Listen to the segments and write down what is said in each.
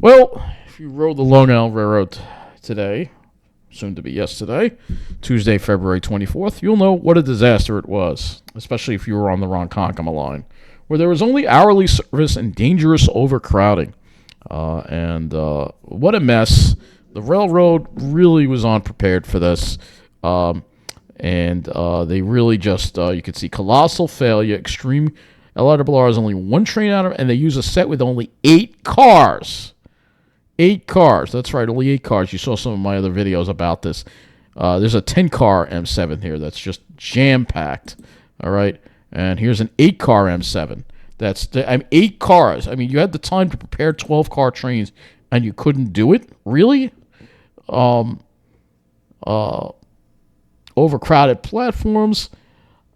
Well, if you rode the Long Island Railroad today, soon to be yesterday, Tuesday, February 24th, you'll know what a disaster it was, especially if you were on the Ronkonkoma line, where there was only hourly service and dangerous overcrowding. What a mess. The railroad really was unprepared for this. They really just, you could see colossal failure, extreme. LIRR is only one train out of, and they use a set with only 8 cars. 8 cars. That's right, only 8 cars. You saw some of my other videos about this. There's a 10-car M7 here that's just jam-packed. All right, and here's an 8-car M7. That's 8 cars. I mean, you had the time to prepare 12-car trains, and you couldn't do it? Really? Overcrowded platforms,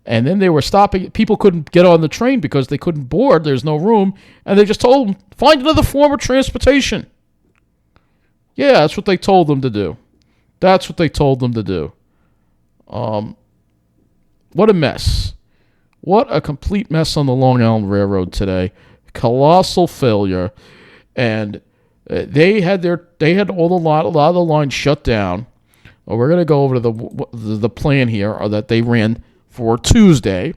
and then they were stopping. People couldn't get on the train because they couldn't board. There's no room, and they just told them, find another form of transportation. Yeah, that's what they told them to do. That's what they told them to do. What a mess. What a complete mess on the Long Island Railroad today. Colossal failure. And they had a lot of the lines shut down. Well, we're going to go over to the plan here that they ran for Tuesday.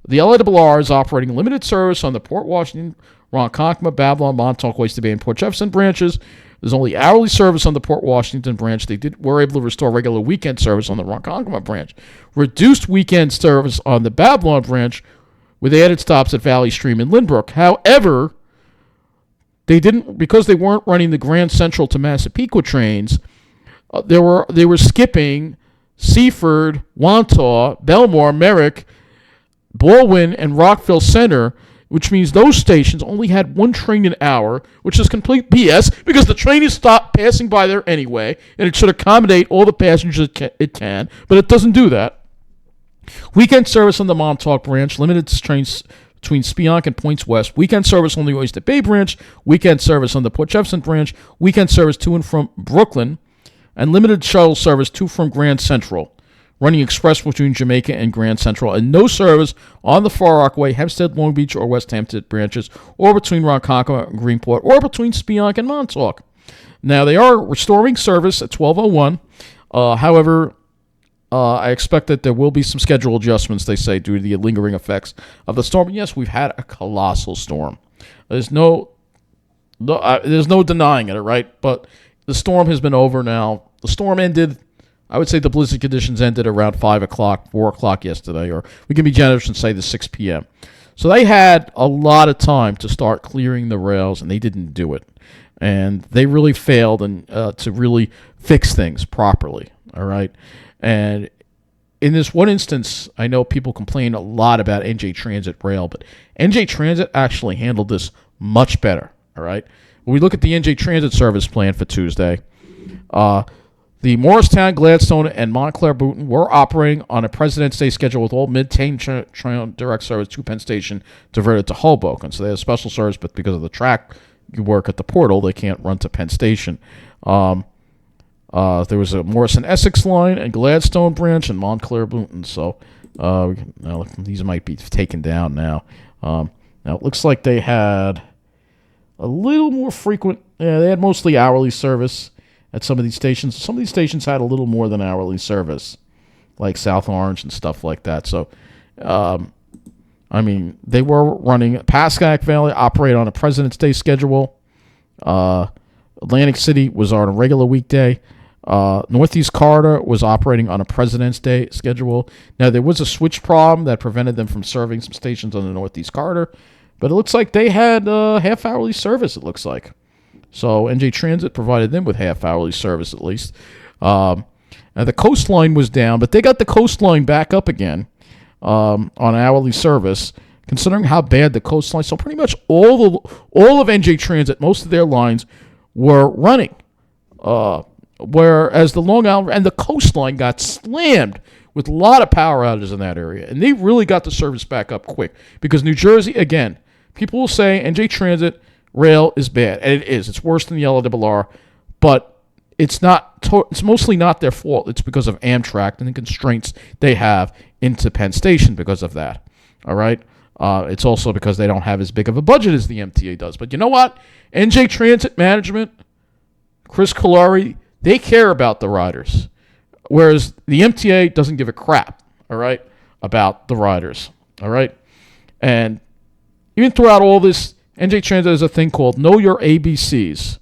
The LIRR is operating limited service on the Port Washington, Ronkonkoma, Babylon, Montauk, Oyster Bay, and Port Jefferson branches. There's only hourly service on the Port Washington branch. They were able to restore regular weekend service on the Ronkonkoma branch. Reduced weekend service on the Babylon branch with added stops at Valley Stream and Lynbrook. However, they didn't, because they weren't running the Grand Central to Massapequa trains. They were skipping Seaford, Wantagh, Belmore, Merrick, Baldwin, and Rockville Center, which means those stations only had one train an hour, which is complete BS because the train is stopped passing by there anyway, and it should accommodate all the passengers it can, but it doesn't do that. Weekend service on the Montauk branch, limited trains between Spionk and Points West. Weekend service on the Oyster Bay branch. Weekend service on the Port Jefferson branch. Weekend service to and from Brooklyn. And limited shuttle service to from Grand Central, running express between Jamaica and Grand Central, and no service on the Far Rockaway, Hempstead, Long Beach, or West Hampton branches, or between Ronkonkoma and Greenport, or between Spionk and Montauk. Now, they are restoring service at 12:01. However, I expect that there will be some schedule adjustments, they say, due to the lingering effects of the storm. And yes, we've had a colossal storm. There's no denying it, right? But the storm has been over now. The storm ended, I would say the blizzard conditions ended around 5 o'clock, 4 o'clock yesterday, or we can be generous and say the 6 p.m. So they had a lot of time to start clearing the rails, and they didn't do it. And they really failed to really fix things properly, all right? And in this one instance, I know people complain a lot about NJ Transit Rail, but NJ Transit actually handled this much better, all right? When we look at the NJ Transit service plan for Tuesday, the Morristown, Gladstone, and Montclair Booton were operating on a President's Day schedule with all mid-train direct service to Penn Station diverted to Hoboken. So they have special service, but because of the track you work at the portal, they can't run to Penn Station. There was a Morrison Essex line and Gladstone branch and Montclair Booton. So now these might be taken down now. Now it looks like they had a little more frequent. Yeah, they had mostly hourly service at some of these stations. Some of these stations had a little more than hourly service, like South Orange and stuff like that. So, they were running Pascack Valley operate on a President's Day schedule. Atlantic City was on a regular weekday. Northeast Corridor was operating on a President's Day schedule. Now, there was a switch problem that prevented them from serving some stations on the Northeast Corridor, but it looks like they had half-hourly service, it looks like. So NJ Transit provided them with half-hourly service at least. Now the coastline was down, but they got the coastline back up again on hourly service, considering how bad the coastline. So pretty much all of NJ Transit, most of their lines were running. Whereas the Long Island and the coastline got slammed with a lot of power outages in that area. And they really got the service back up quick. Because New Jersey, again, people will say NJ Transit Rail is bad. And it is. It's worse than the LIRR. But it's not. It's mostly not their fault. It's because of Amtrak and the constraints they have into Penn Station because of that. All right? It's also because they don't have as big of a budget as the MTA does. But you know what? NJ Transit Management, Chris Kalari, they care about the riders, whereas the MTA doesn't give a crap, all right, about the riders, all right? And even throughout all this, NJ Transit has a thing called Know Your ABCs,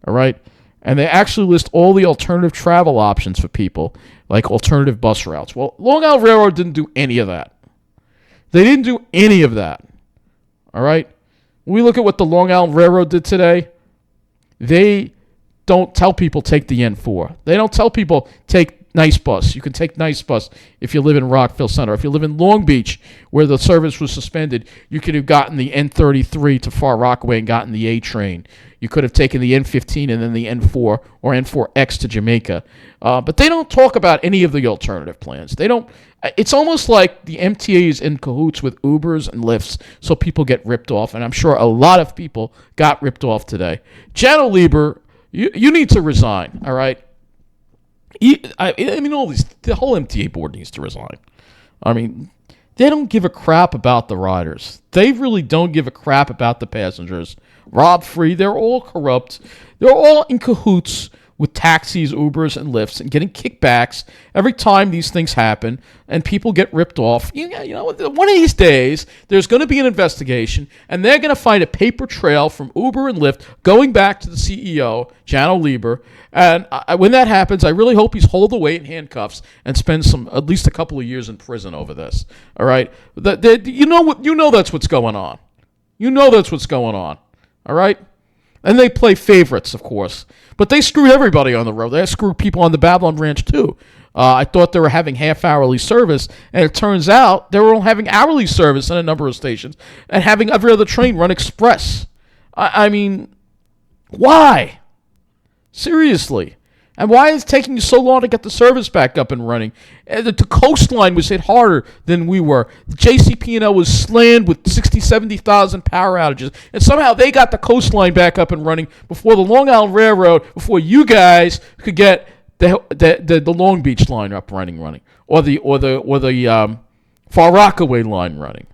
all right? And they actually list all the alternative travel options for people, like alternative bus routes. Well, Long Island Railroad didn't do any of that. They didn't do any of that, all right? When we look at what the Long Island Railroad did today, they don't tell people take the N4. They don't tell people take Nice Bus. You can take Nice Bus if you live in Rockville Center. If you live in Long Beach, where the service was suspended, you could have gotten the N33 to Far Rockaway and gotten the A train. You could have taken the N15 and then the N4 or N4X to Jamaica. But they don't talk about any of the alternative plans. They don't. It's almost like the MTA is in cahoots with Ubers and Lyfts, so people get ripped off. And I'm sure a lot of people got ripped off today. Janno Lieber, you need to resign, all right? I mean, the whole MTA board needs to resign. I mean, they don't give a crap about the riders. They really don't give a crap about the passengers. Rob Free, they're all corrupt. They're all in cahoots with taxis, Ubers, and Lyfts and getting kickbacks every time these things happen and people get ripped off. You know, one of these days, there's going to be an investigation and they're going to find a paper trail from Uber and Lyft going back to the CEO, Janno Lieber. And when that happens, I really hope he's hauled away in handcuffs and spends at least a couple of years in prison over this. All right? You know that's what's going on. You know that's what's going on. All right? And they play favorites, of course. But they screwed everybody on the road. They screwed people on the Babylon Ranch, too. I thought they were having half-hourly service, and it turns out they were all having hourly service in a number of stations and having every other train run express. I mean, why? Seriously. And why is it taking you so long to get the service back up and running? The coastline was hit harder than we were. The JCP&L was slammed with 60, 70,000 power outages. And somehow they got the coastline back up and running before the Long Island Railroad, before you guys could get the Long Beach line up running, or the Far Rockaway line running.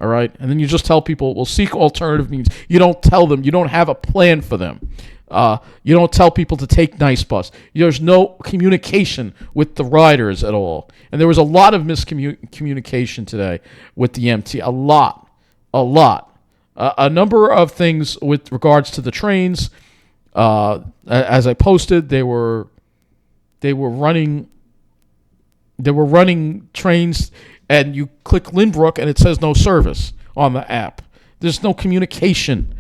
All right? And then you just tell people, well, seek alternative means. You don't tell them. You don't have a plan for them. You don't tell people to take Nice Bus. There's no communication with the riders at all. And there was a lot of miscommunication today with the MT. A lot. A number of things with regards to the trains. As I posted, they were running trains, and you click Lynbrook and it says no service on the app. There's no communication.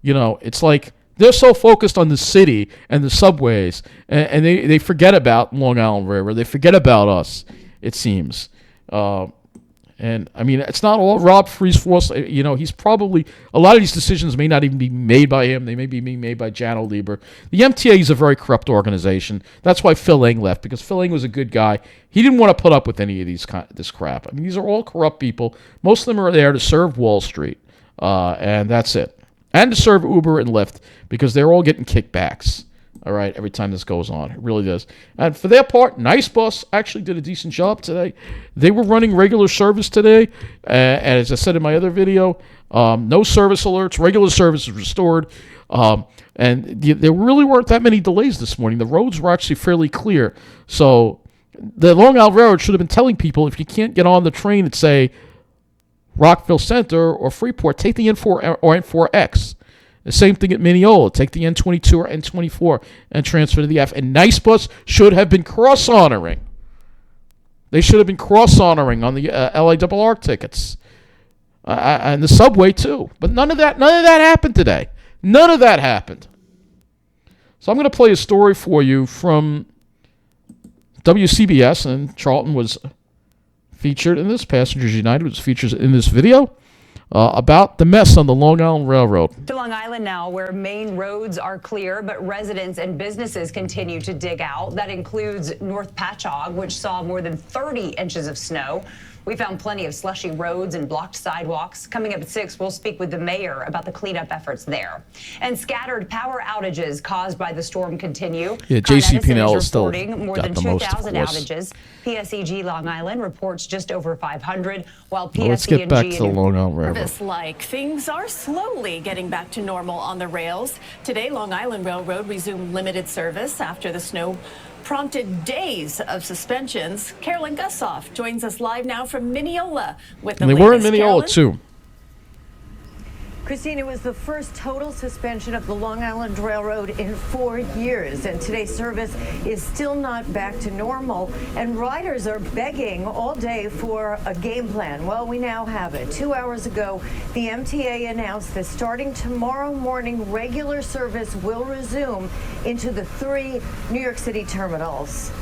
You know, it's like they're so focused on the city and the subways, and they forget about Long Island Railroad. They forget about us, it seems. And, I mean, it's not all Rob Free's force. You know, he's probably – a lot of these decisions may not even be made by him. They may be being made by Janno Lieber. The MTA is a very corrupt organization. That's why Phil Eng left, because Phil Eng was a good guy. He didn't want to put up with any of this crap. I mean, these are all corrupt people. Most of them are there to serve Wall Street, and that's it. And to serve Uber and Lyft, because they're all getting kickbacks, all right, every time this goes on. It really does. And for their part, Nice Bus actually did a decent job today. They were running regular service today, and as I said in my other video, no service alerts, regular service was restored, and there really weren't that many delays this morning. The roads were actually fairly clear. So the Long Island Railroad should have been telling people, if you can't get on the train at, say, Rockville Center or Freeport, take the N4 or N4X. The same thing at Mineola. Take the N22 or N24 and transfer to the F. And Nice Bus should have been cross-honoring. They should have been cross-honoring on the LIRR tickets. And the subway, too. But none of that happened today. None of that happened. So I'm going to play a story for you from WCBS, and Charlton was featured in this. Passengers United was featured in this video about the mess on the Long Island Railroad. To Long Island now, where main roads are clear, but residents and businesses continue to dig out. That includes North Patchogue, which saw more than 30 inches of snow. We found plenty of slushy roads and blocked sidewalks. Coming up at 6, we'll speak with the mayor about the cleanup efforts there. And scattered power outages caused by the storm continue. Yeah, JCP&L is still more got than the most, of 2,000 course. outages. PSEG Long Island reports just over 500, while PSEG Let's get back to the Long Island Railroad. Service-like things are slowly getting back to normal on the rails. Today, Long Island Railroad resumed limited service after the snow prompted days of suspensions. Carolyn Gussoff joins us live now from Mineola with the And they latest. were in Mineola, too. Christine, it was the first total suspension of the Long Island Railroad in 4 years, and today's service is still not back to normal, and riders are begging all day for a game plan. Well, we now have it. 2 hours ago, the MTA announced that starting tomorrow morning, regular service will resume into the 3 New York City terminals.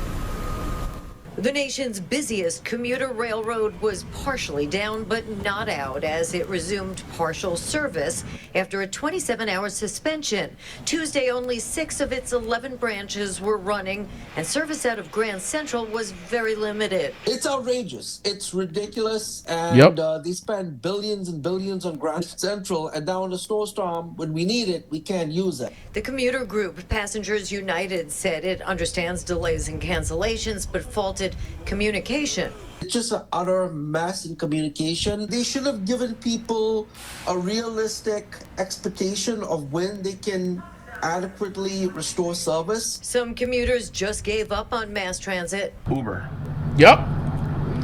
The nation's busiest commuter railroad was partially down, but not out, as it resumed partial service after a 27-hour suspension. Tuesday, only 6 of its 11 branches were running, and service out of Grand Central was very limited. It's outrageous. It's ridiculous. And they spend billions and billions on Grand Central, and now in a snowstorm, when we need it, we can't use it. The commuter group, Passengers United, said it understands delays and cancellations, but faulted communication. It's just an utter mess in communication. They should have given people a realistic expectation of when they can adequately restore service. Some commuters just gave up on mass transit. Uber. Yep.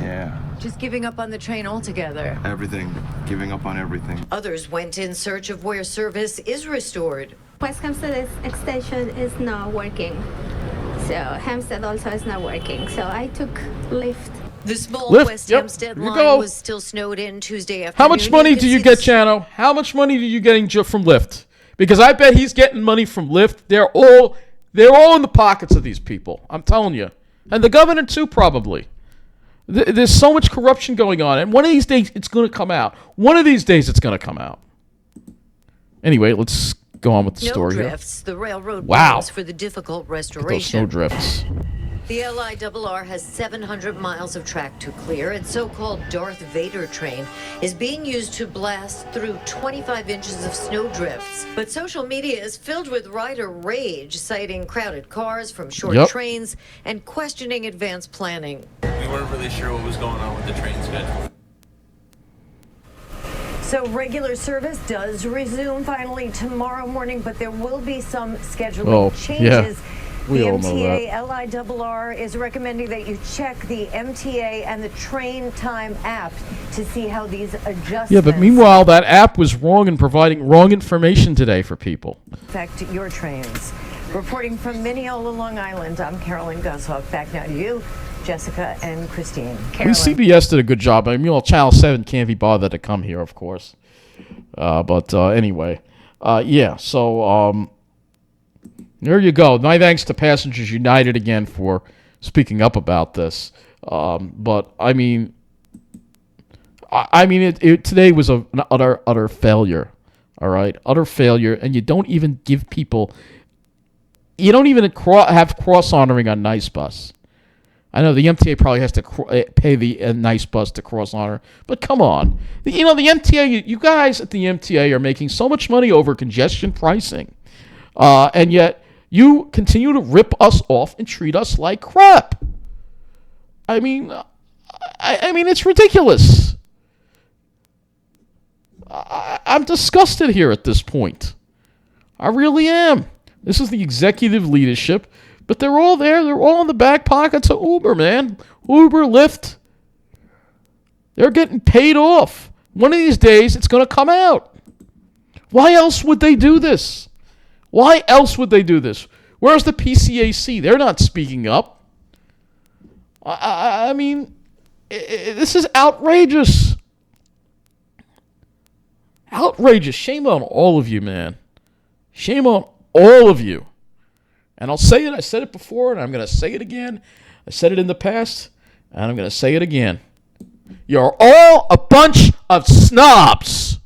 Yeah. Just giving up on the train altogether. Everything. Giving up on everything. Others went in search of where service is restored. West Hampstead extension is not working. So Hampstead also is not working. So I took Lyft. The small Lyft, West yep, Hampstead here you line go. was still snowed in Tuesday afternoon. How much money do you get, Chano? How much money do you getting from Lyft? Because I bet he's getting money from Lyft. They're all in the pockets of these people. I'm telling you, and the governor too, probably. There's so much corruption going on, and one of these days it's going to come out. One of these days it's going to come out. Anyway, let's go on with the story here. Snowdrifts, the railroad Wow. plans for the difficult Those restoration. snowdrifts. The LIRR has 700 miles of track to clear. Its so-called Darth Vader train is being used to blast through 25 inches of snowdrifts. But social media is filled with rider rage, citing crowded cars from short trains and questioning advanced planning. We weren't really sure what was going on with the train schedule. So regular service does resume finally tomorrow morning, but there will be some scheduling changes. We the all know MTA LIRR is recommending that you check the MTA and the train time app to see how these adjustments But meanwhile, that app was wrong in providing wrong information today for people. affect your trains. Reporting from Mineola, Long Island, I'm Carolyn Gushoff. Back now to you, Jessica and Christine. Carolyn. CBS did a good job. I mean, Channel 7 can't be bothered to come here, of course. Anyway, so there you go. My thanks to Passengers United again for speaking up about this. But I mean, today was an utter failure. All right, utter failure, and you don't even give people. You don't even have cross honoring on Nice Bus. I know the MTA probably has to pay the Nice Bus to cross honor, but come on, the MTA. You guys at the MTA are making so much money over congestion pricing, and yet you continue to rip us off and treat us like crap. I mean, it's ridiculous. I'm disgusted here at this point. I really am. This is the executive leadership, but they're all there. They're all in the back pockets of Uber, man. Uber, Lyft. They're getting paid off. One of these days, it's going to come out. Why else would they do this? Why else would they do this? Where's the PCAC? They're not speaking up. I mean, this is outrageous. Outrageous. Shame on all of you, man. Shame on all of you. And I'll say it. I said it before, and I'm going to say it again. I said it in the past, and I'm going to say it again. You're all a bunch of snobs.